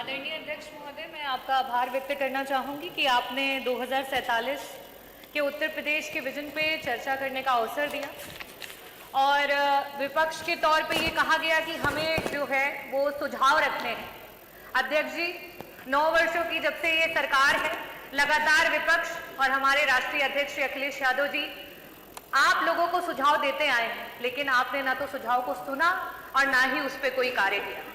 आदरणीय अध्यक्ष महोदय, मैं आपका आभार व्यक्त करना चाहूँगी कि आपने 2047 के उत्तर प्रदेश के विजन पे चर्चा करने का अवसर दिया और विपक्ष के तौर पे ये कहा गया कि हमें जो है वो सुझाव रखने हैं। अध्यक्ष जी, 9 वर्षों की जब से ये सरकार है, लगातार विपक्ष और हमारे राष्ट्रीय अध्यक्ष श्री अखिलेश यादव जी आप लोगों को सुझाव देते आए हैं, लेकिन आपने ना तो सुझाव को सुना और ना ही उस पर कोई कार्य किया।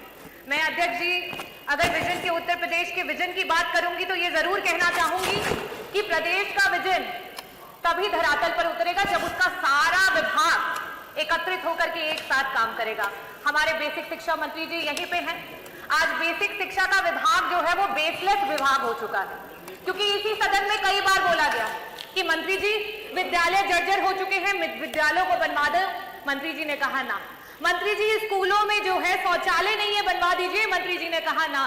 मैं अध्यक्ष जी अगर विजन के उत्तर प्रदेश के विजन की बात करूंगी तो ये जरूर कहना चाहूंगी कि प्रदेश का विजन तभी धरातल पर उतरेगा जब उसका सारा विभाग एकत्रित होकर के एक साथ काम करेगा। हमारे बेसिक शिक्षा मंत्री जी यहीं पे हैं। आज बेसिक शिक्षा का विभाग जो है वो बेसलेस विभाग हो चुका है, क्योंकि इसी सदन में कई बार बोला गया कि मंत्री जी विद्यालय जर्जर हो चुके हैं, विद्यालयों को बनवा दो। मंत्री जी ने कहा ना। मंत्री जी स्कूलों में जो है शौचालय नहीं है, बनवा दीजिए। मंत्री जी ने कहा ना।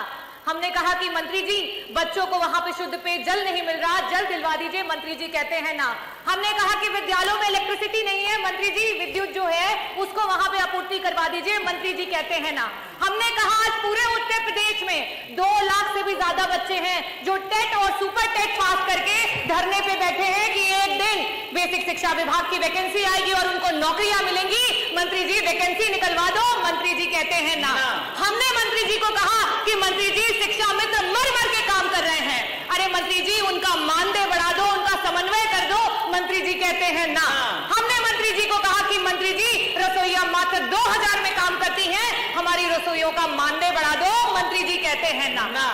हमने कहा कि मंत्री जी बच्चों को वहां पे शुद्ध पेय जल नहीं मिल रहा, जल दिलवा दीजिए। मंत्री जी कहते हैं ना। हमने कहा कि विद्यालयों में इलेक्ट्रिसिटी नहीं है, मंत्री जी विद्युत जो है उसको वहां पे आपूर्ति करवा दीजिए। मंत्री जी कहते हैं ना। हमने कहा आज पूरे उत्तर प्रदेश में 2 लाख से भी ज्यादा बच्चे हैं जो टेट और सुपर टेट पास करके धरने पे बैठे हैं कि एक दिन बेसिक शिक्षा विभाग की वैकेंसी आएगी और उनको नौकरियां मिलेंगी। मंत्री जी वैकेंसी निकलवा दो। मंत्री जी कहते हैं ना। हमने मंत्री जी को कहा कि मंत्री जी शिक्षा मित्र मर मर के काम कर रहे हैं, अरे मंत्री जी उनका मानदेय बढ़ा दो, उनका समन्वय कर दो। मंत्री जी कहते हैं ना। हमने मंत्री जी को कहा कि मंत्री जी रसोइया मात्र 2000 में काम करती हैं, हमारी रसोइयों का मानदेय बढ़ा दो। मंत्री जी कहते हैं ना।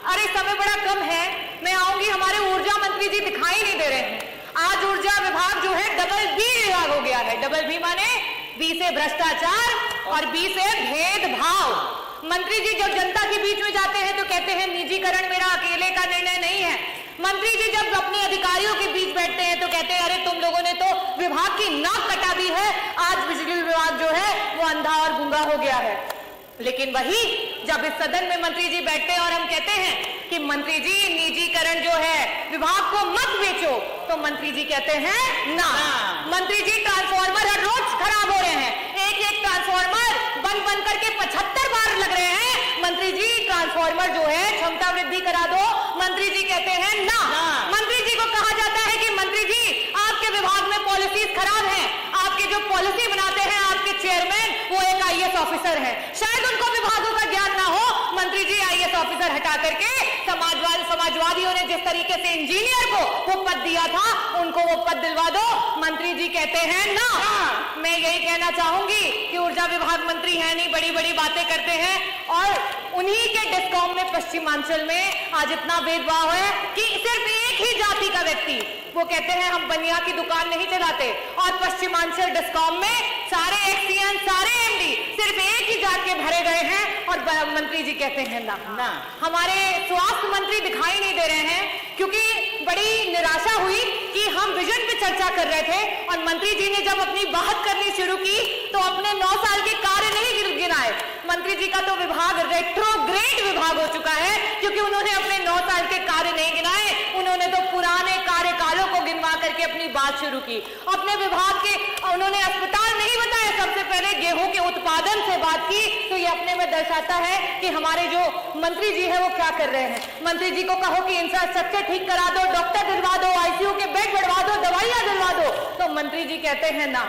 अरे समय बड़ा कम है, मैं आऊंगी। हमारे ऊर्जा मंत्री जी दिखाई नहीं दे रहे हैं। आज ऊर्जा विभाग जो है डबल बी विभाग हो गया है। डबल बी माने बी से भ्रष्टाचार और बी से भेदभाव। मंत्री जी जब जनता के बीच में जाते हैं तो कहते हैं निजीकरण मेरा अकेले का निर्णय नहीं है। मंत्री जी जब अपने अधिकारियों के बीच बैठते हैं तो कहते हैं अरे तुम लोगों ने तो विभाग की नाक कटा दी है, आज बिजली विभाग जो है वो अंधा और गूंगा हो गया है। लेकिन वही जब इस सदन में मंत्री जी बैठते हैं और हम कहते हैं कि मंत्री जी निजीकरण जो है विभाग को मत बेचो, तो मंत्री जी कहते हैं ना। मंत्री जी ट्रांसफार्मर हर रोज खराब हो रहे हैं, एक ट्रांसफार्मर बन करके 75 बार लग रहे हैं। मंत्री जी ट्रांसफार्मर जो है क्षमता वृद्धि करा दो। मंत्री जी कहते हैं ना। मंत्री जी को कहा जाता है कि मंत्री जी आपके विभाग में पॉलिसीज खराब है, आपके जो पॉलिसी बनाते हैं आपके चेयरमैन वो एक IAS ऑफिसर है, शायद उनको विभागों का ज्ञान ना हो। मंत्री जी IAS ऑफिसर हटा करके समाजवादियों ने जिस तरीके से इंजीनियर को वो पद दिया था उनको वो पद दिलवा दो। मंत्री जी कहते हैं ना। मैं यही कहना चाहूंगी कि ऊर्जा विभाग मंत्री है नहीं, बड़ी बड़ी बातें करते हैं और उन्हीं के डिस्कॉम में पश्चिमांचल में आज इतना भेदभाव है कि सिर्फ एक ही जाति का व्यक्ति, वो कहते हैं हम बनिया की दुकान नहीं चलाते, और पश्चिमांचल डिस्कॉम में सारे एक्सीएन सारे MD सिर्फ एक ही जात के भरे गए हैं और मंत्री जी कहते हैं ना। हमारे स्वास्थ्य मंत्री दिखाई नहीं दे रहे हैं, क्योंकि बड़ी निराशा हुई कि हम विजन पे चर्चा कर रहे थे और मंत्री जी ने जब अपनी बात करनी शुरू की तो अपने 9 साल के कार्य नहीं गिनाए। मंत्री जी का तो विभाग रेट्रोग्रेड विभाग हो चुका है, क्योंकि उन्होंने अपने 9 साल के कार्य नहीं गिनाए, उन्होंने तो पुराने कार्यकालों को गिनवा करके अपनी बात शुरू की। अपने विभाग के उन्होंने अस्पताल नहीं बताया, सबसे पहले गेहूं के उत्पादन से बात की। तो ये अपने में दर्शाता है कि हमारे जो मंत्री जी है वो क्या कर रहे हैं। मंत्री जी को कहो कि इंफ्रास्ट्रक्चर ठीक करा दो, डॉक्टर दिलवा दो, ICU के बेड बढ़वा दो, दवाइयां दिलवा दो, तो मंत्री जी कहते हैं ना।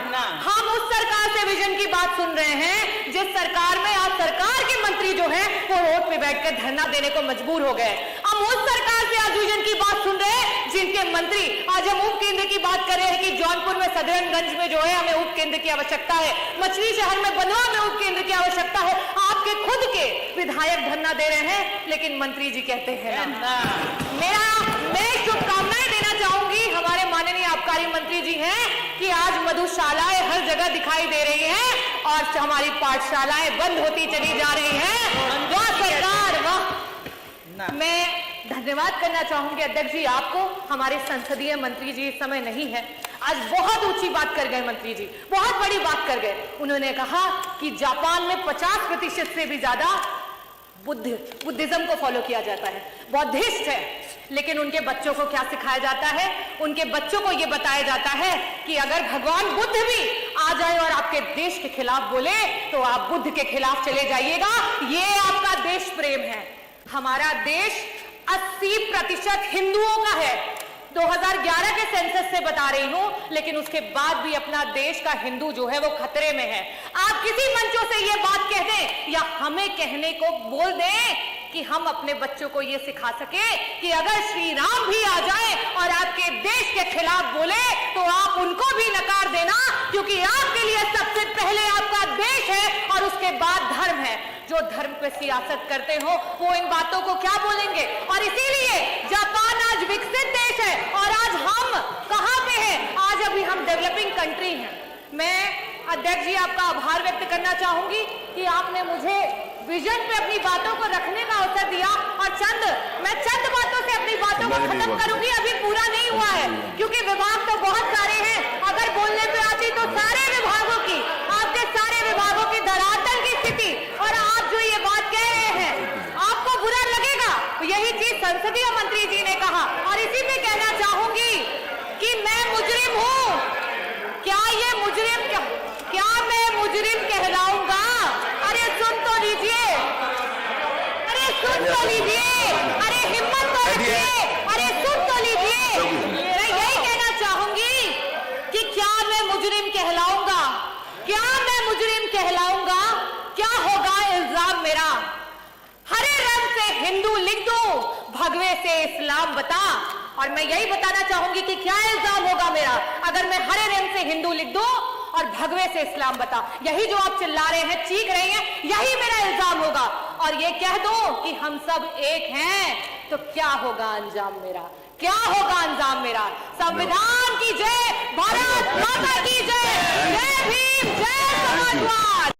हम उस सरकार से विजन की बात सुन रहे हैं जिस सरकार में आज सरकार के मंत्री जो है वो रोड पे बैठकर धरना देने को मजबूर हो गए। हम उस सरकार से आज विजन की बात सुन रहे हैं जिनके मंत्री आज हम उप केंद्र की बात कर रहे हैं कि जौनपुर में सदरनगंज में जो है हमें उप केंद्र की आवश्यकता है, मछली शहर में बनवा में उप केंद्र की आवश्यकता है। आपके खुद के विधायक धरना दे रहे हैं, लेकिन मंत्री जी कहते हैं ना। मैं शुभकामनाएं देना चाहूंगी हमारे माननीय आबकारी मंत्री जी हैं कि आज मधुशालाएं हर जगह दिखाई दे रही हैं और हमारी पाठशालाएं बंद होती चली जा रही हैं। वाह सरकार वाह। मैं धन्यवाद करना चाहूंगी अध्यक्ष जी आपको। हमारे संसदीय मंत्री जी इस समय नहीं है, आज बहुत ऊंची बात कर गए मंत्री जी, बहुत बड़ी बात कर गए। उन्होंने कहा कि जापान में 50% से भी ज्यादा बुद्धिज्म को फॉलो किया जाता है, बौद्धिस्ट है, लेकिन उनके बच्चों को क्या सिखाया जाता है? उनके बच्चों को यह बताया जाता है कि अगर भगवान बुद्ध भी आ जाए और आपके देश के खिलाफ बोले तो आप बुद्ध के खिलाफ चले जाइएगा। ये आपका देश प्रेम है। हमारा देश 80% हिंदुओं का है। 2011 के सेंसस से बता रही हूं, लेकिन उसके बाद भी अपना देश का हिंदू जो है वो खतरे में है। आप किसी मंचों से ये बात कह दें या हमें कहने को बोल दें कि हम अपने बच्चों को ये सिखा सके कि अगर श्री राम भी आ जाए और आपके देश के खिलाफ बोले तो आप उनको भी नकार देना, क्योंकि आपके लिए सबसे पहले आपका देश है और उसके बाद धर्म है। जो धर्म पे सियासत करते हो वो इन बातों को क्या बोलेंगे? और इसीलिए जापान आज विकसित देश है और आज हम कहां पे हैं? आज अभी हम डेवलपिंग कंट्री हैं। मैं अध्यक्ष जी आपका आभार व्यक्त करना चाहूंगी कि आपने मुझे विजन पे अपनी बातों को रखने का अवसर दिया और मैं चंद बातों से अपनी बातों को खत्म करूंगी। अभी पूरा नहीं हुआ है क्योंकि विभाग तो बहुत सारे हैं। अगर बोलने पे आती तो सारे विभागों की, आपके सारे विभागों की धरातल की स्थिति, और आप जो ये बात कह रहे हैं आपको बुरा लगेगा। यही चीज संसदीय मंत्री जी ने कहा और इसी पे कहना चाहूंगी कि मैं मुजरिम हूं। क्या ये मुजरिम, क्या मैं मुजरिम कहलाऊंगा? अरे सुन तो लीजिए, अरे सुन तो लीजिए, अरे हिम्मत तो रखिए, अरे सुन तो लीजिए। मैं यही कहना चाहूंगी कि क्या मैं मुजरिम कहलाऊंगा? क्या मैं मुजरिम कहलाऊंगा? क्या होगा इल्जाम मेरा? हरे रंग से हिंदू लिख दो, भगवे से इस्लाम बता। और मैं यही बताना चाहूंगी कि क्या इल्जाम होगा मेरा अगर मैं हरे रंग से हिंदू लिख दूं और भगवे से इस्लाम बता। यही जो आप चिल्ला रहे हैं, चीख रहे हैं, यही मेरा इल्जाम होगा। और ये कह दो कि हम सब एक हैं तो क्या होगा अंजाम मेरा? क्या होगा अंजाम मेरा? संविधान की जय, भारत माता की जय, जय भीम, जय समाजवाद।